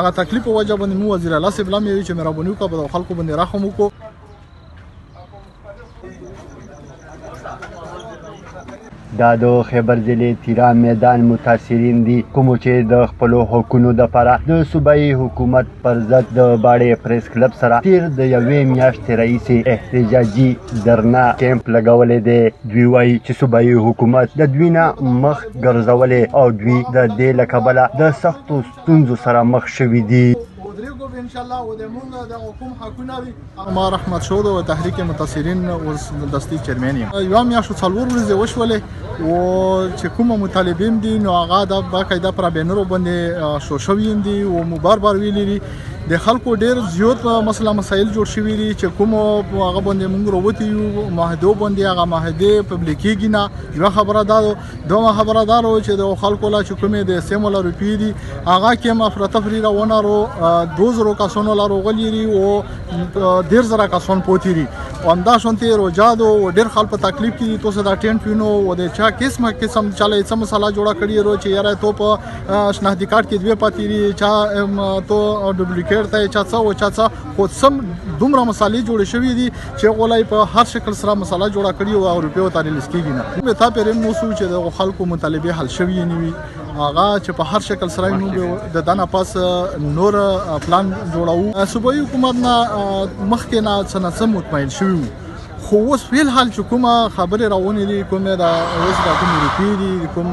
هغه تکلیف په وجه باندې مو وزیر اعلی صاحب لامي چې مهرباني وکړه په خلکو باندې رحم وکړو. دا د خیبر ضلع تیران میدان متاثرین دي کومو چې د خپلو حقونو دپاره د صوبایي حکومت پر ضد د باړې پریس کلب سره تیر د یوې میاشتې راهیسې احتجاجي درنا کیمپ لګولی دی. دوی وایي چې صوبایي حکومت د دوی نه مخ ګرځولی او دوی د دې له کبله د سختو ستونزو سره مخ شوي دي. ان شاء الله و د مونږ د حکومت حقونه وي. ما رحمت شود او تحریک متاثرین اوس دستي چیرمن یم. یو میاشت څلور ورځې وشولې او چې کومه مطالبین دي نو هغه د باقاعده پر بینرو باندې شو شویم دي او مو بار ویلي دي د خلکو ډیر زیات مسله مسایل جوړ شوي دي چې کوم هغه باندې مونږ وروتي یو معاهدو باندې هغه معاهده پبلیکیږي نه. یو خبره دا دوه خبره دا چې د خلکو لا چې کومې د سیمولا روپی دي هغه کې افراتفری روانه رو 2000 کسانو لا روغلی او 10000 کسان پوتی دي او همدا شونته روجادو او ډیر خلک په تکلیف کې تو صدا ټینټ وینو او د چا قسم چاله سم مسله جوړه کړی رو چې یاره تو په شناختی کارت کې دوی پاتې دي چا تو ډوپلیکیټ ته چا څه او چا څه خو سم دومره مسالې جوړې شوې دي چې غولای په هر شکل سره مسله جوړه کړی او روپیو ته لسکیږي نه. مې تا پرې مو سوچ د خلکو مطالبه حل شوې نه وي هغه چې په هر شکل سره نو د دانه پاس نور پلان جوړاو. صوبایي حکومت نه مخکې نه څه مطمئن شوی خو اوس فعل حال چې کومه خبرې راونې دي کومه دا اوس د کوم روپی دي کوم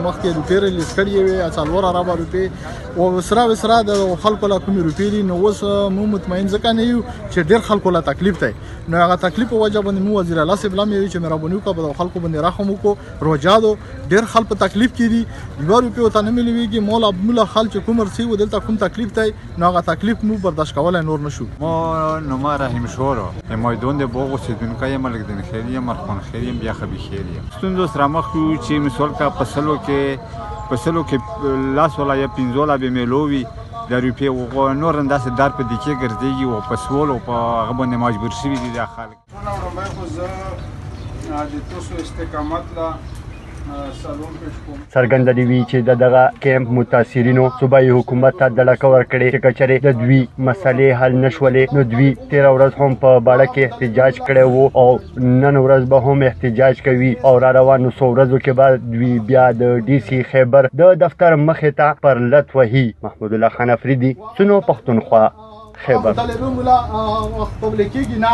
مخکې روپی ریلیز کړی وي اصلور عربه روپی او وسره د خلکو لا کوم روپی دي نو اوس مو مطمئن ځکه نه یو چې ډیر خلکو لا تکلیف دی نو هغه تکلیف په وجه باندې مو وزیر اعلی صاحب لامي چې مهرباني وکړه په خلکو باندې رحم وکړو. روجادو ډیر خلک په تکلیف کې دي یو روپی ته نه ملويږي مولا مولا خلک کوم رسي و دلته کوم تکلیف دی نو هغه تکلیف مو برداشت کولای نور نشو. ما نو ما رحیم شورو مایدون د بوغ که ملک دین خیریه مرخون خیریه بیا خبی خیریه ستوندو سره مخ یو چې مثال کا پسلو کې لاس ولا یا پینځولا به ملوي د روپی او نور انداز در په دکې ګرځيږي او پسول او په هغه باندې مجبور شوي دي د خلک. ورمای خو زه د تاسو استقامت لا څرګنده دي وی چې دغه کیمپ متاثرینو صوبایي حکومت ته دړکه ورکړې چې کچره د دوی مسلې حل نشولې نو دوی 13 ورځ هم په باړه کې احتجاج کړي وو او نن ورځ به هم احتجاج کوي او را روانو 100 ورځو کې بعد دوی بیا د ډي سي خیبر د دفتر مخې ته پر لټ وهي. محمود الله خان افریدي سنو پښتونخوا خیبر.